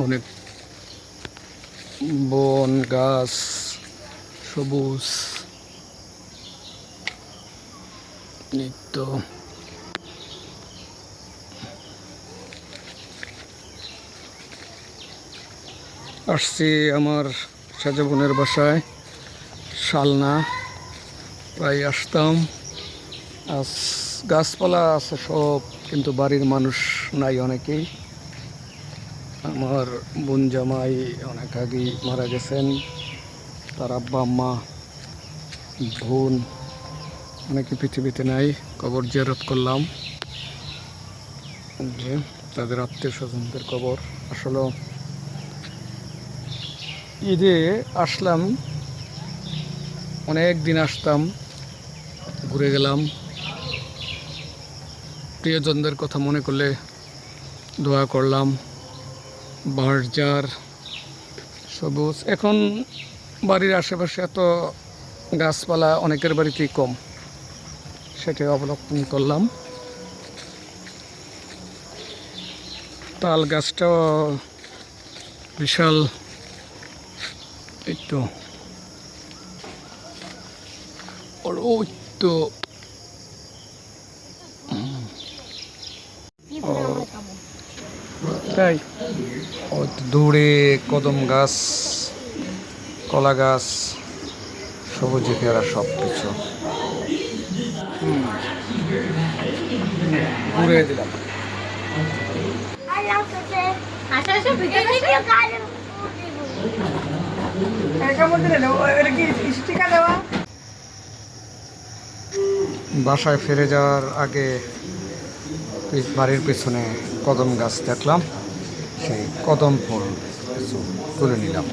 অনেক বন গাছ সবুজ নিত্য আসছি আমার সাজা বোনের বাসায় শালনা প্রায় আসতাম। আজ গাছপালা আছে সব, কিন্তু বাড়ির মানুষ নাই অনেকেই। আমার বোন জামাই অনেক আগেই মারা গেছেন, তার আব্বা আম্মা বোন অনেকে পৃথিবীতে নাই। কবর জিয়ারত করলাম, যে তাদের আত্মীয় স্বজনদের কবর। আসলে ঈদে আসলাম, অনেক দিন আসতাম, ঘুরে গেলাম। প্রিয়জনদের কথা মনে করলে দোয়া করলাম। বাঁশঝাড় সবুজ। এখন বাড়ির আশেপাশে এত গাছপালা অনেকের বাড়িতেই কম, সেটাই অবলোকন করলাম। তাল গাছটাও বিশাল, এই তো ওই তো তাই ওই তো দূরে কদম গাছ, কলা গাছ, সবুজে ঘেরা সব কিছু ঘুরে দিলাম। বাসায় ফিরে যাওয়ার আগে বাড়ির পেছনে কদম গাছ দেখলাম, সেই কদম ফুল কিছু তুলে নিলাম।